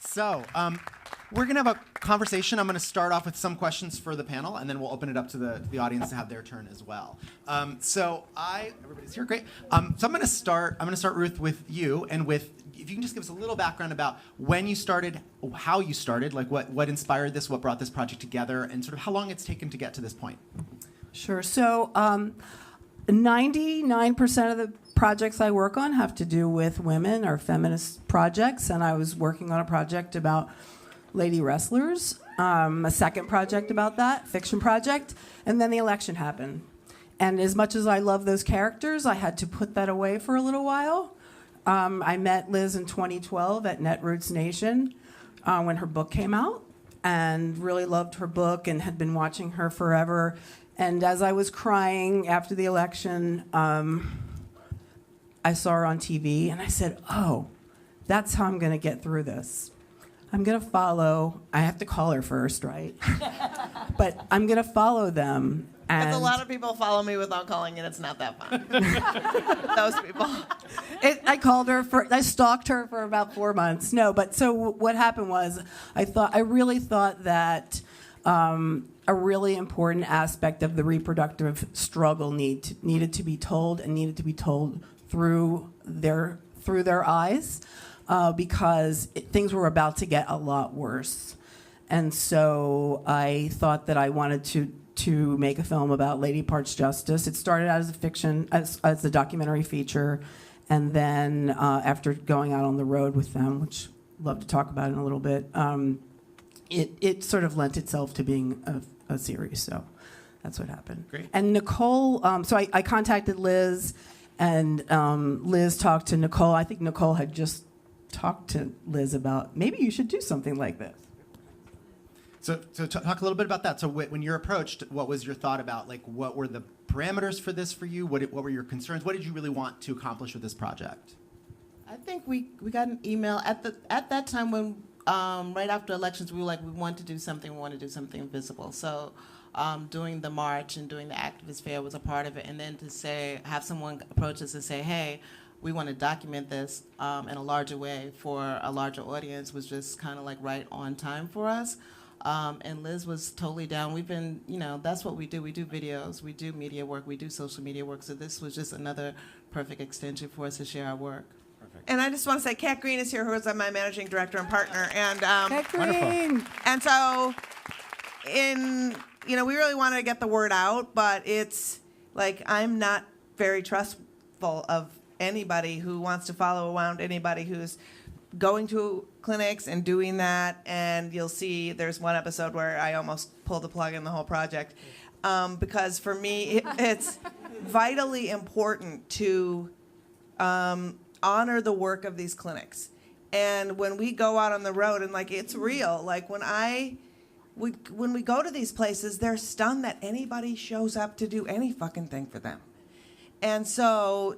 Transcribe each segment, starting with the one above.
So, we're going to have a conversation. I'm going to start off with some questions for the panel, and then we'll open it up to the audience to have their turn as well. Everybody's here, great. So I'm going to start, Ruth, with you, and with, if you can just give us a little background about when you started, how you started, like what inspired this, what brought this project together, and sort of how long it's taken to get to this point. Sure. So 99% of the projects I work on have to do with women or feminist projects, and I was working on a project about lady wrestlers, a second project about that, fiction project, and then the election happened. And as much as I love those characters, I had to put that away for a little while. I met Liz in 2012 at Netroots Nation when her book came out, and really loved her book and had been watching her forever. And as I was crying after the election, I saw her on TV, and I said, oh, that's how I'm going to get through this. I'm going to follow, I have to call her first, right? But I'm going to follow them. Because a lot of people follow me without calling, and it's not that fun. Those people. I called her, I stalked her for about 4 months. No, but so what happened was, I really thought that a really important aspect of the reproductive struggle needed to be told, and needed to be told through their eyes, because things were about to get a lot worse. And so I thought that I wanted to make a film about Lady Parts Justice. It started out as a fiction, as a documentary feature, and then after going out on the road with them, which I'd love to talk about in a little bit, it sort of lent itself to being a series. So that's what happened. Great. And Nicole, so I contacted Liz, and Liz talked to Nicole. I think Nicole had just talked to Liz about, maybe you should do something like this. So talk a little bit about that. So when you're approached, what was your thought about, like, what were the parameters for this for you? What were your concerns? What did you really want to accomplish with this project? I think we got an email at that time when right after elections, we were like, we want to do something visible. So doing the march and doing the activist fair was a part of it. And then to have someone approach us and say, hey, we want to document this in a larger way for a larger audience was just kind of like right on time for us. And Liz was totally down. We've been, that's what we do. We do videos, we do media work, we do social media work. So this was just another perfect extension for us to share our work. And I just want to say, Kat Green is here, who is my managing director and partner. And Kat Green. And so, we really wanted to get the word out, but it's like I'm not very trustful of anybody who wants to follow around anybody who's going to clinics and doing that. And you'll see there's one episode where I almost pulled the plug in the whole project, because for me it's vitally important to honor the work of these clinics. And when we go out on the road, and like it's real, like when we go to these places, they're stunned that anybody shows up to do any fucking thing for them. And so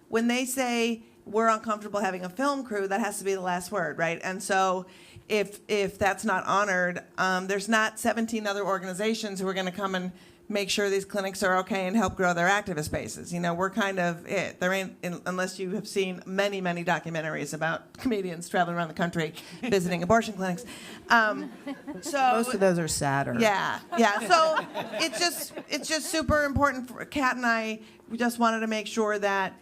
when they say we're uncomfortable having a film crew, that has to be the last word, right? And so if that's not honored, there's not 17 other organizations who are going to come and make sure these clinics are okay and help grow their activist spaces. We're kind of it. There ain't, unless you have seen many, many documentaries about comedians traveling around the country visiting abortion clinics. So most of those are sadder. Yeah. So it's just super important for Kat and I. We just wanted to make sure that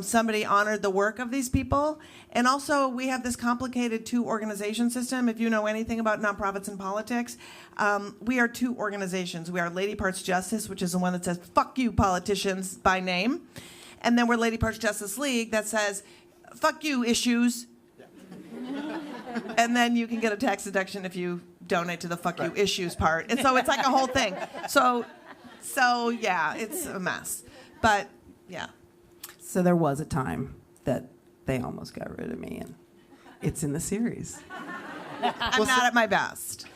somebody honored the work of these people. And also, we have this complicated two-organization system. If you know anything about nonprofits and politics, we are two organizations. We are Lady Parts Justice, which is the one that says, fuck you, politicians, by name. And then we're Lady Parts Justice League that says, fuck you, issues. And then you can get a tax deduction if you donate to the fuck you, issues part. And so it's like a whole thing. So yeah, it's a mess. But, yeah. So there was a time that they almost got rid of me, and it's in the series. I'm not at my best.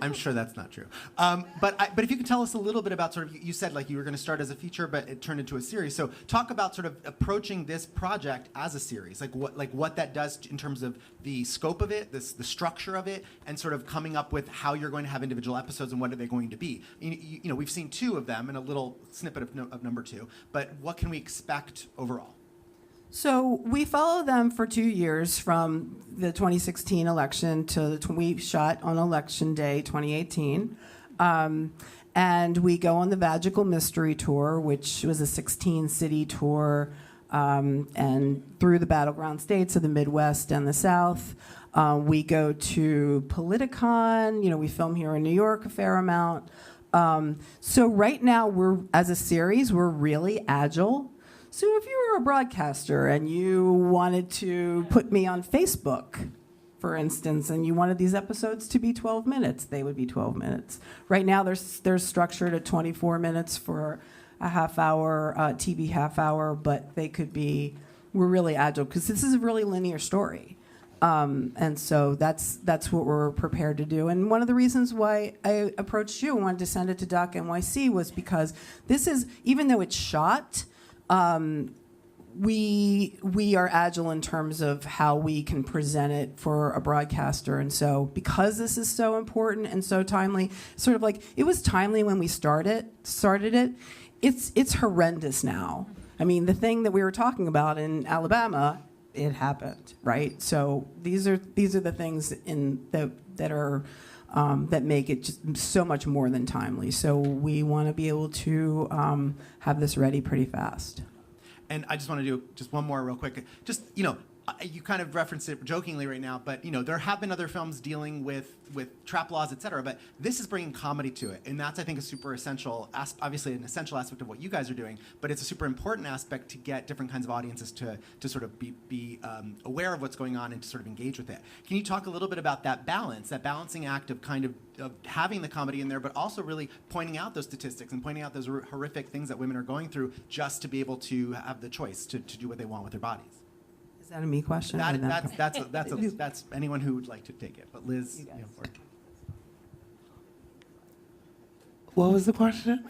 I'm sure that's not true. But if you could tell us a little bit about sort of, you said like you were going to start as a feature, but it turned into a series. So talk about sort of approaching this project as a series, like what that does in terms of the scope of it, the structure of it, and sort of coming up with how you're going to have individual episodes and what are they going to be. We've seen 2 of them and a little snippet of number 2, but what can we expect overall? So we followed them for 2 years from the 2016 election to we shot on election day 2018. And we go on the Magical Mystery Tour, which was a 16-city tour, and through the battleground states of the Midwest and the South. We go to Politicon. We film here in New York a fair amount. So right now, as a series, we're really agile. So if you were a broadcaster and you wanted to put me on Facebook, for instance, and you wanted these episodes to be 12 minutes, they would be 12 minutes. Right now, they're structured at 24 minutes for a half-hour TV half-hour, but they could be. We're really agile because this is a really linear story, and so that's what we're prepared to do. And one of the reasons why I approached you and wanted to send it to Doc NYC was because this is, even though it's shot. We are agile in terms of how we can present it for a broadcaster, and so because this is so important and so timely, sort of like it was timely when we started it. It's horrendous now. I mean, the thing that we were talking about in Alabama, it happened, right? So these are the things that make it just so much more than timely. So we want to be able to have this ready pretty fast. And I just want to do just one more real quick. Just, you kind of referenced it jokingly right now, but, there have been other films dealing with trap laws, et cetera, but this is bringing comedy to it. And that's, I think, a super essential, obviously an essential aspect of what you guys are doing, but it's a super important aspect to get different kinds of audiences to sort of be aware of what's going on and to sort of engage with it. Can you talk a little bit about that balance, that balancing act of kind of having the comedy in there, but also really pointing out those statistics and pointing out those horrific things that women are going through just to be able to have the choice to do what they want with their bodies? Is that a me question? That's anyone who would like to take it. But Liz, what was the question?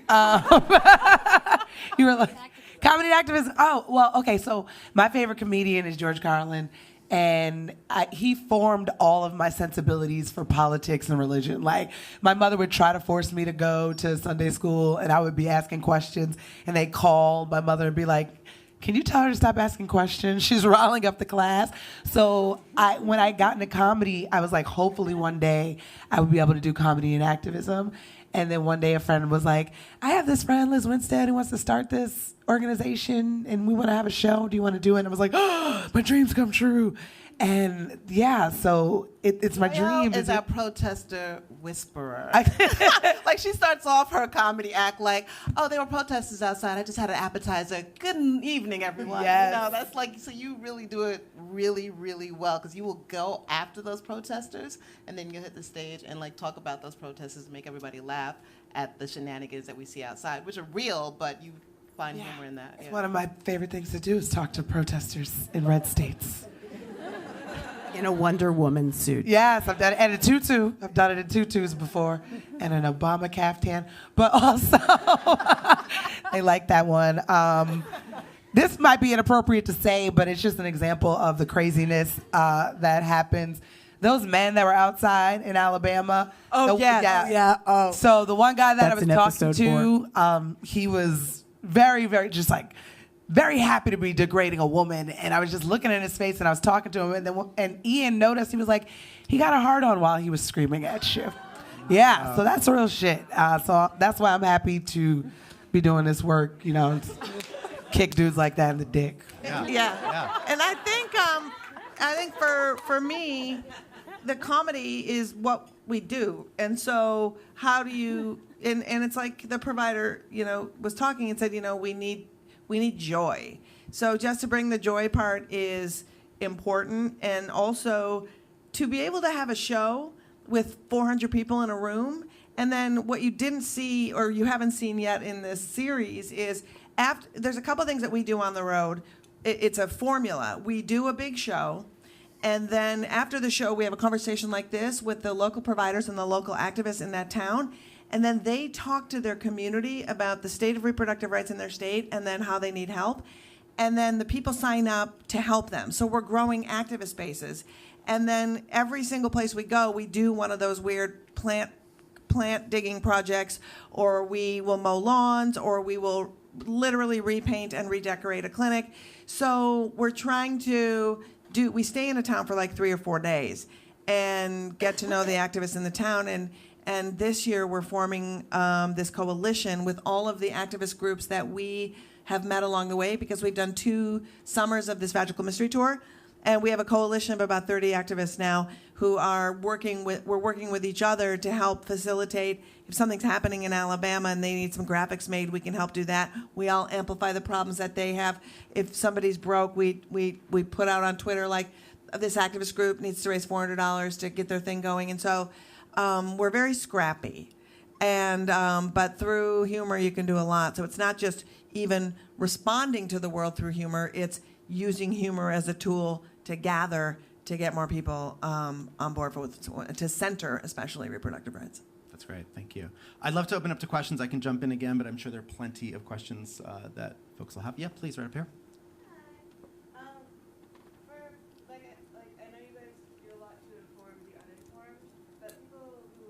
You were like, comedy activist. Oh, well, okay. So my favorite comedian is George Carlin, and he formed all of my sensibilities for politics and religion. Like, my mother would try to force me to go to Sunday school, and I would be asking questions, and they'd call my mother and be like, can you tell her to stop asking questions? She's riling up the class. So when I got into comedy, I was like, hopefully one day I would be able to do comedy and activism. And then one day a friend was like, I have this friend, Lizz Winstead, who wants to start this organization, and we want to have a show. Do you want to do it? And I was like, oh, my dreams come true. And yeah, so it's my dream. Is our protester whisperer. Like, she starts off her comedy act like, oh, there were protesters outside. I just had an appetizer. Good evening, everyone. Yes. That's like, so you really do it really, really well, because you will go after those protesters, and then you'll hit the stage and like talk about those protesters and make everybody laugh at the shenanigans that we see outside, which are real, but you find humor in that. It's one of my favorite things to do is talk to protesters in red states. In a Wonder Woman suit. Yes, I've done it. And a tutu. I've done it in tutus before. And an Obama caftan. But also, they like that one. This might be inappropriate to say, but it's just an example of the craziness that happens. Those men that were outside in Alabama. Oh, yeah. Oh. So the one guy that I That's was in talking to, he was very, very just like, very happy to be degrading a woman, and I was just looking in his face, and I was talking to him, and Ian noticed. He was like, he got a hard-on while he was screaming at you. Yeah, so that's real shit. So that's why I'm happy to be doing this work, kick dudes like that in the dick. Yeah. And I think for me, the comedy is what we do, and so how do you? And it's like the provider, was talking and said, we need joy. So just to bring the joy part is important, and also to be able to have a show with 400 people in a room. And then what you didn't see or you haven't seen yet in this series is there's a couple things that we do on the road. It's a formula. We do a big show, and then after the show we have a conversation like this with the local providers and the local activists in that town. And then they talk to their community about the state of reproductive rights in their state and then how they need help. And then the people sign up to help them. So we're growing activist spaces. And then every single place we go, we do one of those weird plant digging projects, or we will mow lawns, or we will literally repaint and redecorate a clinic. So we're trying to we stay in a town for like 3 or 4 days and get to know the activists in the town. And this year we're forming this coalition with all of the activist groups that we have met along the way, because we've done 2 summers of this Magical Mystery Tour. And we have a coalition of about 30 activists now who are working with each other to help facilitate. If something's happening in Alabama and they need some graphics made, we can help do that. We all amplify the problems that they have. If somebody's broke, we put out on Twitter, like, this activist group needs to raise $400 to get their thing going. And so we're very scrappy. And but through humor, you can do a lot. So it's not just even responding to the world through humor. It's using humor as a tool to gather, to get more people on board to center, especially reproductive rights. That's great. Thank you. I'd love to open up to questions. I can jump in again, but I'm sure there are plenty of questions that folks will have. Yeah, please, right up here. I know you guys do a lot to inform the uninformed, but people who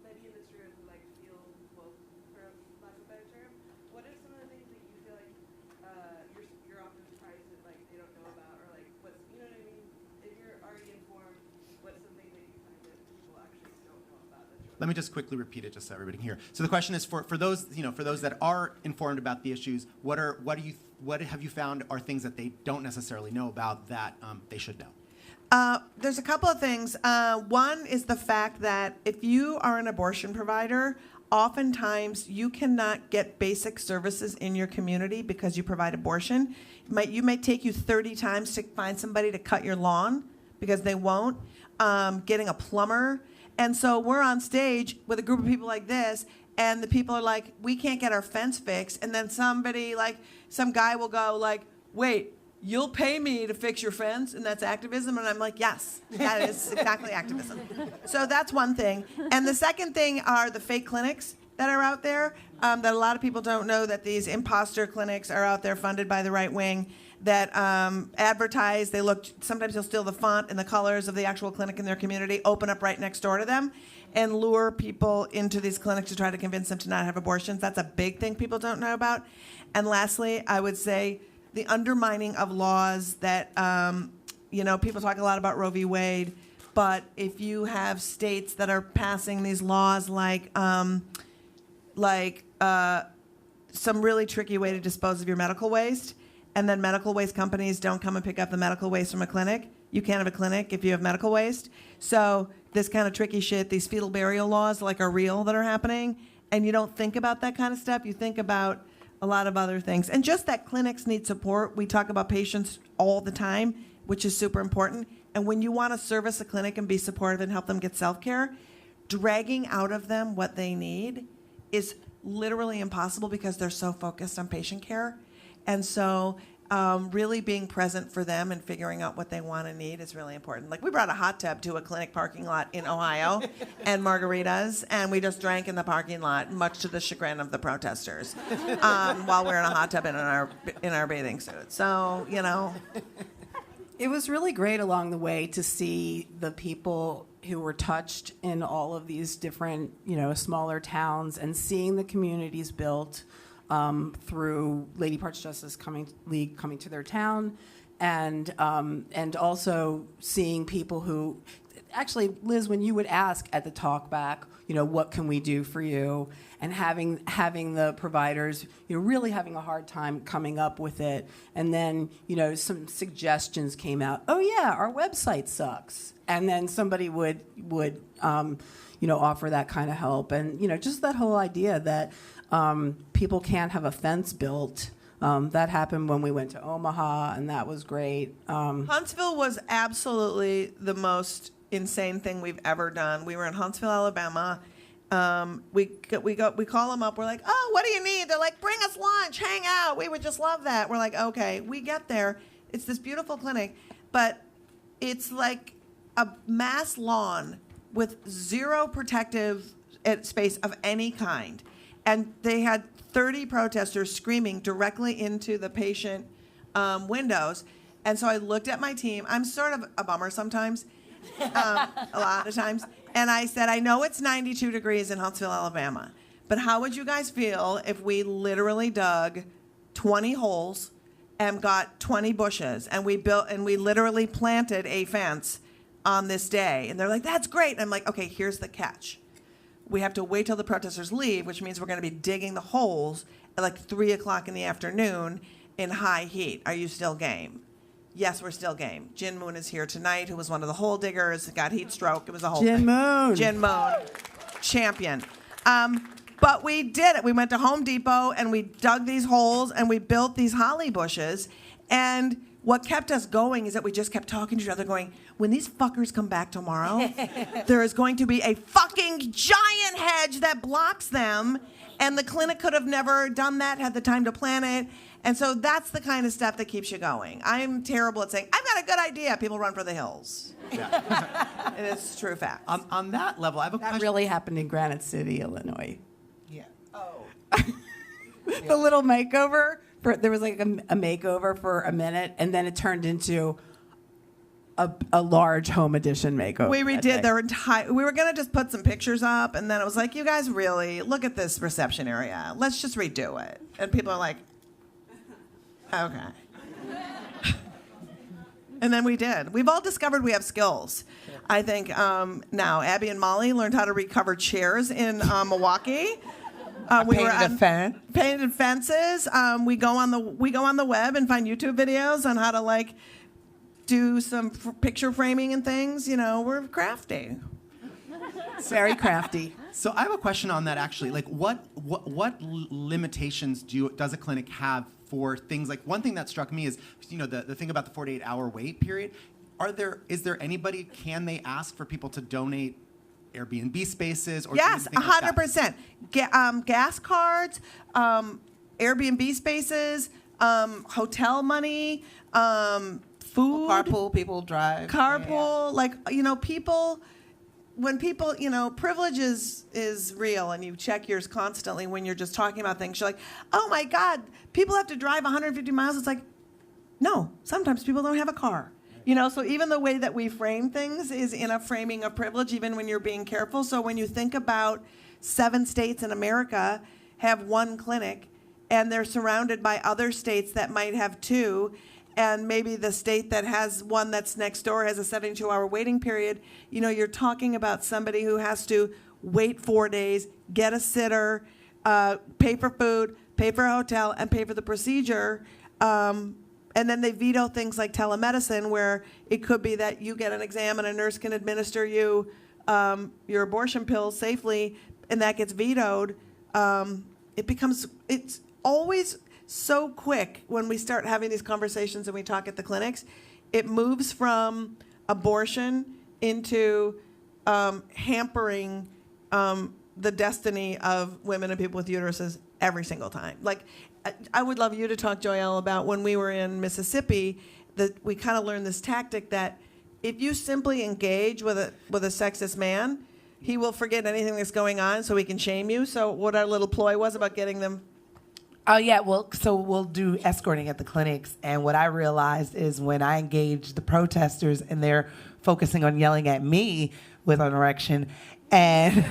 maybe in this room who feel woke, for lack of a better term, what are some of the things that you feel like you're often surprised that they don't know about, or what's, you know what I mean? If you're already informed, what's something that you find that people actually don't know about? Let me just quickly repeat it just so everybody can hear. So the question is for those that are informed about the issues, what have you found are things that they don't necessarily know about that they should know? There's a couple of things. One is the fact that if you are an abortion provider, oftentimes you cannot get basic services in your community because you provide abortion. You may take you 30 times to find somebody to cut your lawn because they won't. Getting a plumber. And so we're on stage with a group of people like this, and the people are like, we can't get our fence fixed. And then somebody, some guy will go wait, you'll pay me to fix your fence, and that's activism? And I'm like, yes, that is exactly activism. So that's one thing. And the second thing are the fake clinics that are out there, that a lot of people don't know, that these imposter clinics are out there funded by the right wing that advertise. Sometimes they'll steal the font and the colors of the actual clinic in their community, open up right next door to them, and lure people into these clinics to try to convince them to not have abortions. That's a big thing people don't know about. And lastly, I would say the undermining of laws that, people talk a lot about Roe v. Wade, but if you have states that are passing these laws some really tricky way to dispose of your medical waste, and then medical waste companies don't come and pick up the medical waste from a clinic. You can't have a clinic if you have medical waste. So this kind of tricky shit, these fetal burial laws are real that are happening, and you don't think about that kind of stuff. You think about a lot of other things. And just that clinics need support. We talk about patients all the time, which is super important. And when you want to service a clinic and be supportive and help them get self-care, dragging out of them what they need is literally impossible because they're so focused on patient care. And so really being present for them and figuring out what they want and need is really important. We brought a hot tub to a clinic parking lot in Ohio and margaritas, and we just drank in the parking lot, much to the chagrin of the protesters, while we're in a hot tub and in our bathing suits. So, It was really great along the way to see the people who were touched in all of these different, smaller towns, and seeing the communities built through Lady Parts Justice League coming to their town, and also seeing people who, actually, Liz, when you would ask at the talk back, what can we do for you, and having the providers, really having a hard time coming up with it, and then some suggestions came out. Oh yeah, our website sucks, and then somebody would offer that kind of help, and just that whole idea that people can't have a fence built. That happened when we went to Omaha, and that was great. Huntsville was absolutely the most insane thing we've ever done. We were in Huntsville, Alabama. We call them up. We're like, oh, what do you need? They're like, bring us lunch, hang out. We would just love that. We're like, okay. We get there. It's this beautiful clinic, but it's like a mass lawn with zero protective space of any kind. And they had 30 protesters screaming directly into the patient windows. And so I looked at my team. I'm sort of a bummer sometimes, a lot of times. And I said, I know it's 92 degrees in Huntsville, Alabama, but how would you guys feel if we literally dug 20 holes and got 20 bushes, and we literally planted a fence on this day. And they're like, that's great. And I'm like, okay, here's the catch. We have to wait till the protesters leave, which means we're going to be digging the holes at like 3 o'clock in the afternoon in high heat. Are you still game? Yes, we're still game. Jin Moon is here tonight, who was one of the hole diggers, got heat stroke. It was a whole Jin thing. Moon. Jin Moon, champion. But we did it. We went to Home Depot and we dug these holes and we built these holly bushes. And what kept us going is that we just kept talking to each other going, when these fuckers come back tomorrow, there is going to be a fucking giant hedge that blocks them. And the clinic could have never done that, had the time to plan it. And so that's the kind of stuff that keeps you going. I'm terrible at saying, I've got a good idea. People run for the hills. Yeah. And it's true fact. On that level, I have a That question. really happened in Granite City, Illinois. Yeah. The little makeover. There was like a makeover for a minute, and then it turned into a large home edition makeover. We that redid day. their entire. We were gonna just put some pictures up, and then it was like, you guys really look at this reception area. Let's just redo it. And people are like, okay. And then we did. We've all discovered we have skills. I think now Abby and Molly learned how to recover chairs in Milwaukee. Painted fences. We go on the web and find YouTube videos on how to like do some picture framing and things. You know, we're crafty. Very crafty. So I have a question on that actually. Like, what limitations does a clinic have for things like, one thing that struck me is, you know, the thing about the 48-hour wait period. Is there anybody? Can they ask for people to donate Airbnb spaces? Or Yes, anything like that? 100%. Gas cards, Airbnb spaces, hotel money, food. Carpool, people drive. Carpool, like, you know, people, when people, you know, privilege is real, and you check yours constantly when you're just talking about things. You're like, oh my God, people have to drive 150 miles. It's like, no, sometimes people don't have a car. You know, so even the way that we frame things is in a framing of privilege, even when you're being careful. So when you think about 7 states in America have 1 clinic, and they're surrounded by other states that might have 2, and maybe the state that has one that's next door has a 72-hour waiting period, you know, you're talking about somebody who has to wait 4 days, get a sitter, pay for food, pay for a hotel, and pay for the procedure. And then they veto things like telemedicine, where it could be that you get an exam and a nurse can administer you your abortion pills safely, and that gets vetoed. It's always so quick when we start having these conversations and we talk at the clinics. It moves from abortion into hampering the destiny of women and people with uteruses every single time. Like, I would love you to talk, Joyelle, about when we were in Mississippi, that we kind of learned this tactic that if you simply engage with a sexist man, he will forget anything that's going on so he can shame you. So what our little ploy was about getting them. Oh, yeah. Well, so we'll do escorting at the clinics. And what I realized is when I engage the protesters and they're focusing on yelling at me with an erection, and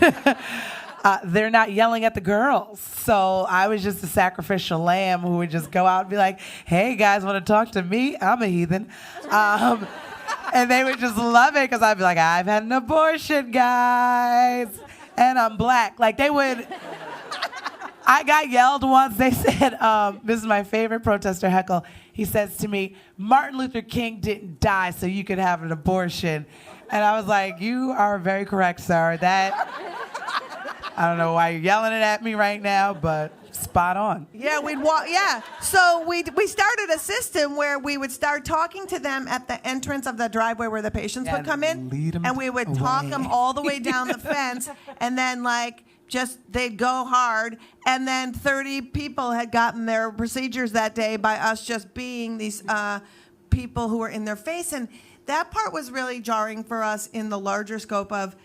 they're not yelling at the girls. So I was just a sacrificial lamb who would just go out and be like, hey, guys, want to talk to me? I'm a heathen. And they would just love it because I'd be like, I've had an abortion, guys, and I'm black. Like, they would... I got yelled once. They said, this is my favorite protester heckle. He says to me, Martin Luther King didn't die so you could have an abortion. And I was like, you are very correct, sir. I don't know why you're yelling it at me right now, but spot on. Yeah, we'd walk. Yeah, so we started a system where we would start talking to them at the entrance of the driveway where the patients would come in, and we would talk them all the way down the fence, and then they'd go hard, and then 30 people had gotten their procedures that day by us just being these people who were in their face, and that part was really jarring for us in the larger scope of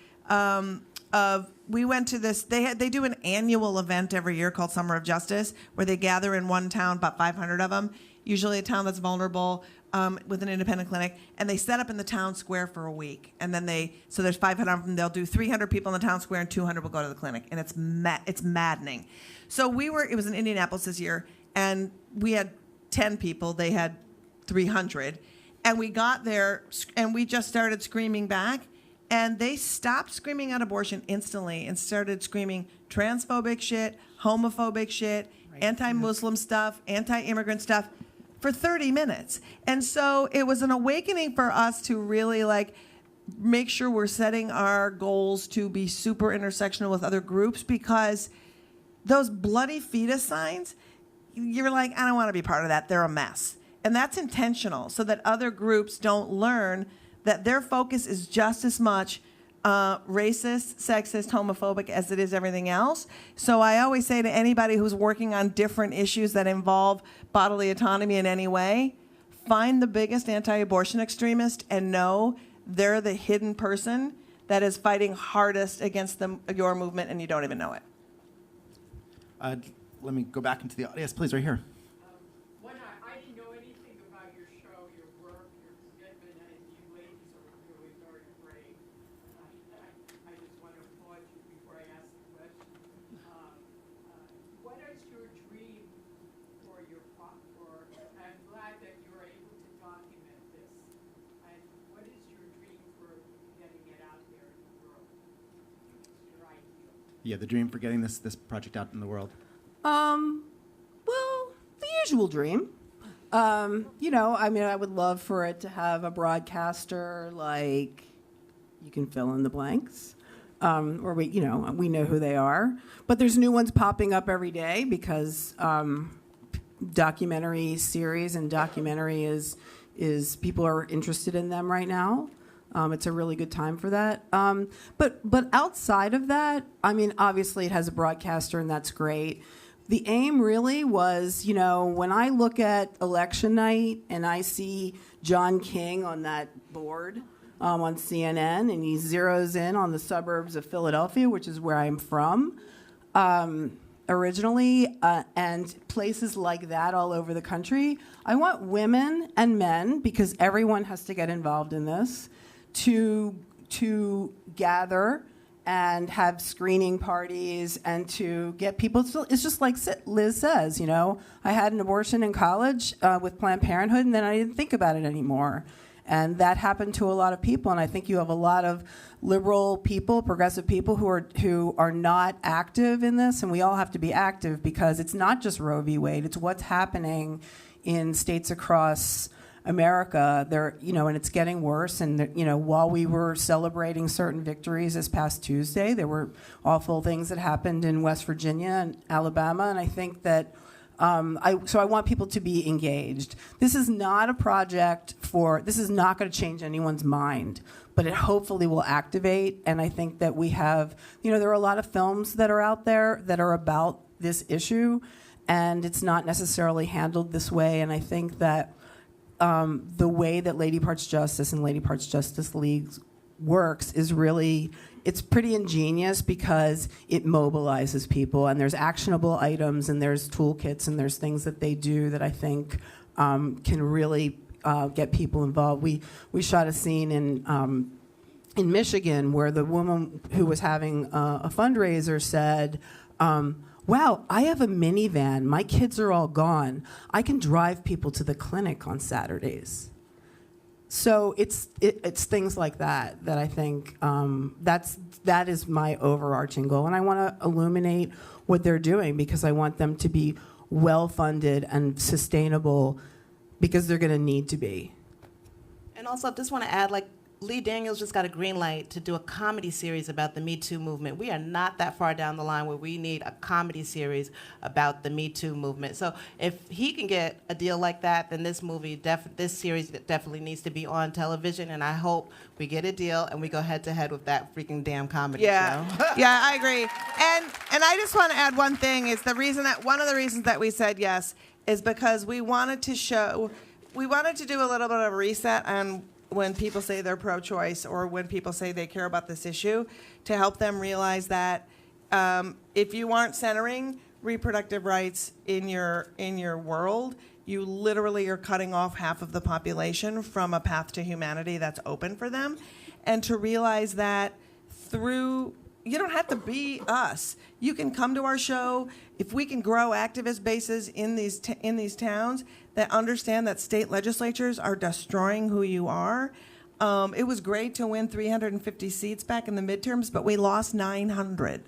we went to this. They do an annual event every year called Summer of Justice, where they gather in one town, about 500 of them, usually a town that's vulnerable, with an independent clinic, and they set up in the town square for a week. And then so there's 500 of them. They'll do 300 people in the town square, and 200 will go to the clinic, and it's maddening. So it was in Indianapolis this year, and we had 10 people. They had 300. And we got there, and we just started screaming back. And they stopped screaming out abortion instantly and started screaming transphobic shit, homophobic shit, anti-Muslim stuff, anti-immigrant stuff for 30 minutes. And so it was an awakening for us to really like make sure we're setting our goals to be super intersectional with other groups, because those bloody fetus signs, you're like, I don't want to be part of that. They're a mess. And that's intentional so that other groups don't learn that their focus is just as much racist, sexist, homophobic as it is everything else. So I always say to anybody who's working on different issues that involve bodily autonomy in any way, find the biggest anti-abortion extremist and know they're the hidden person that is fighting hardest against your movement, and you don't even know it. Let me go back into the audience, please, right here. When I didn't know anything about your show, your work, your commitment, and you ladies are really very brave. I just want to applaud you before I ask the question. What is your dream for your I'm glad that you're able to document this. And what is your dream for getting it out there in the world? What's your ideal? Yeah, the dream for getting this project out in the world. Well, the usual dream. I would love for it to have a broadcaster like, you can fill in the blanks, or we know who they are. But there's new ones popping up every day because documentary series and documentary is people are interested in them right now. It's a really good time for that. But outside of that, obviously it has a broadcaster, and that's great. The aim really was, when I look at election night and I see John King on that board on CNN, and he zeroes in on the suburbs of Philadelphia, which is where I'm from originally, and places like that all over the country. I want women and men, because everyone has to get involved in this, to gather and have screening parties and to get people. It's just like Liz says, I had an abortion in college with Planned Parenthood, and then I didn't think about it anymore. And that happened to a lot of people, and I think you have a lot of liberal people, progressive people who are not active in this, and we all have to be active, because it's not just Roe v. Wade, it's what's happening in states across America, and it's getting worse. And while we were celebrating certain victories this past Tuesday, there were awful things that happened in West Virginia and Alabama. And I think that I want people to be engaged. This is not a project this is not going to change anyone's mind, but it hopefully will activate. And I think that we have, there are a lot of films that are out there that are about this issue, and it's not necessarily handled this way. And I think that the way that Lady Parts Justice and Lady Parts Justice League works is really, it's pretty ingenious, because it mobilizes people, and there's actionable items, and there's toolkits, and there's things that they do that I think can really get people involved. We shot a scene in Michigan where the woman who was having a fundraiser said, wow, I have a minivan. My kids are all gone. I can drive people to the clinic on Saturdays. So it's things like that I think that is my overarching goal. And I want to illuminate what they're doing, because I want them to be well-funded and sustainable, because they're going to need to be. And also, I just want to add, Lee Daniels just got a green light to do a comedy series about the Me Too movement. We are not that far down the line where we need a comedy series about the Me Too movement. So if he can get a deal like that, then this series definitely needs to be on television, and I hope we get a deal and we go head to head with that freaking damn comedy show. Yeah, I agree. And I just want to add one thing, is one of the reasons that we said yes is because we wanted to do a little bit of a reset on when people say they're pro-choice, or when people say they care about this issue, to help them realize that if you aren't centering reproductive rights in your world, you literally are cutting off half of the population from a path to humanity that's open for them. And to realize that through you don't have to be us. You can come to our show. If we can grow activist bases in these towns that understand that state legislatures are destroying who you are. It was great to win 350 seats back in the midterms, but we lost 900,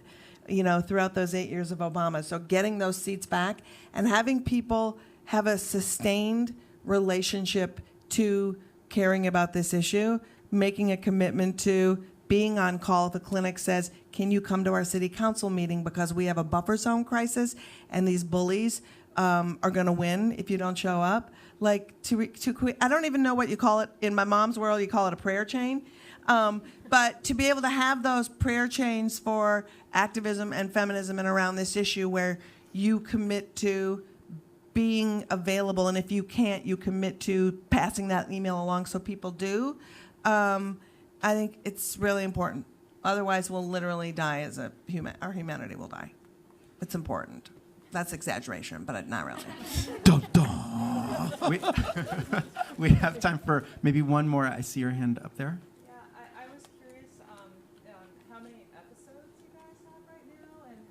throughout those 8 years of Obama. So getting those seats back and having people have a sustained relationship to caring about this issue, making a commitment to being on call if a clinic says, can you come to our city council meeting because we have a buffer zone crisis and these bullies are going to win if you don't show up. Like, I don't even know what you call it. In my mom's world, you call it a prayer chain. But to be able to have those prayer chains for activism and feminism and around this issue where you commit to being available, and if you can't, you commit to passing that email along so people do, I think it's really important. Otherwise, we'll literally die as our humanity will die. It's important. That's exaggeration, but not really. Dun, dun. We have time for maybe one more. I see your hand up there. Yeah, I was curious how many episodes you guys have right now, and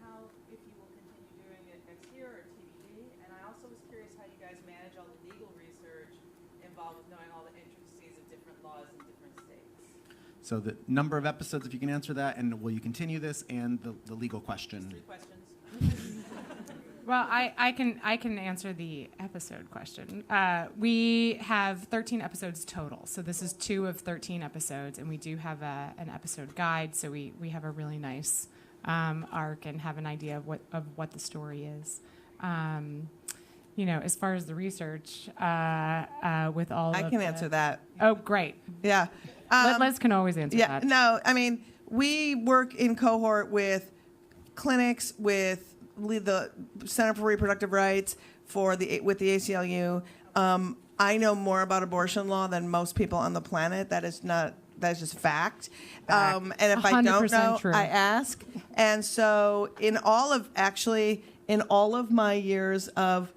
if you will continue doing it next year or TBD. And I also was curious how you guys manage all the legal research involved with knowing all the intricacies of different laws in different states. So the number of episodes, if you can answer that, and will you continue this, and the legal question. 3 questions. Well, I can answer the episode question. We have 13 episodes total, so this is 2 of 13 episodes, and we do have an episode guide, so we have a really nice arc and have an idea of what the story is. As far as the research, with all I can answer that. Oh, great. Yeah. Liz can always answer that. No, I mean, we work in cohort with clinics, with the Center for Reproductive Rights, with the ACLU. I know more about abortion law than most people on the planet. That is just fact. And if I don't know, true. I ask. And so in all of my years of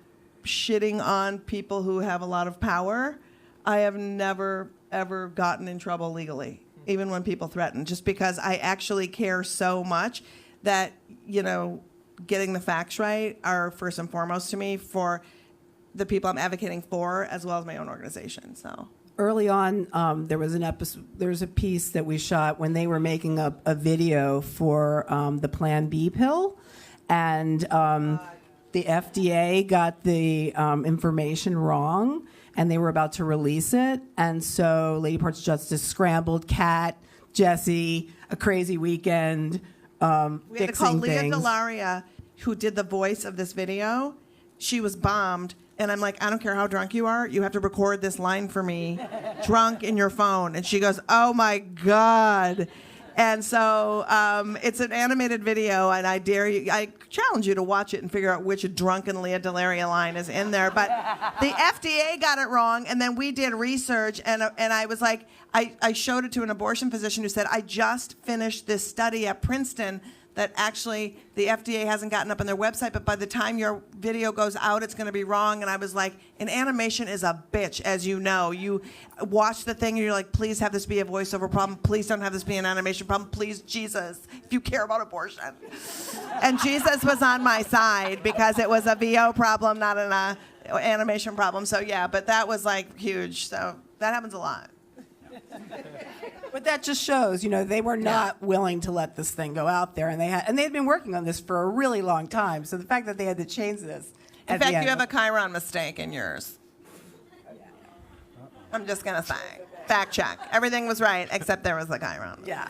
shitting on people who have a lot of power, I have never, ever gotten in trouble legally, even when people threaten, just because I actually care so much that, getting the facts right are first and foremost to me for the people I'm advocating for, as well as my own organization. So early on, there was a piece that we shot when they were making a video for the Plan B pill, and the FDA got the information wrong, and they were about to release it, and so Lady Parts of Justice scrambled Kat, Jesse, A Crazy Weekend. we had to call fixing Leah things. Delaria, who did the voice of this video. She was bombed. And I'm like, I don't care how drunk you are. You have to record this line for me, drunk in your phone. And she goes, oh, my God. And so it's an animated video, and I challenge you to watch it and figure out which drunken Leah Delaria line is in there. But the FDA got it wrong, and then we did research, and I was like, I showed it to an abortion physician who said, I just finished this study at Princeton that actually the FDA hasn't gotten up on their website, but by the time your video goes out, it's going to be wrong. And I was like, an animation is a bitch, as you know. You watch the thing and you're like, please have this be a voiceover problem. Please don't have this be an animation problem. Please, Jesus, if you care about abortion. And Jesus was on my side because it was a VO problem, not an animation problem. So yeah, but that was like huge. So that happens a lot. But that just shows, they were not willing to let this thing go out there, and they had been working on this for a really long time. So the fact that they had to change this. In fact, you have a Chiron mistake in yours. I'm just gonna say, fact check. Everything was right except there was a Chiron. Yeah.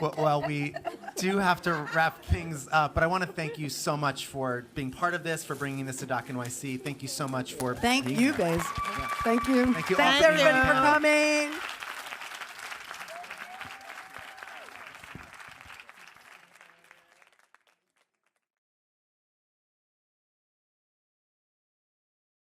Well, we do have to wrap things up, but I want to thank you so much for being part of this, for bringing this to Doc NYC. Thank you so much for Thank being you, here. guys. Thank you. Thank you all Thanks, for being everybody, here. for coming.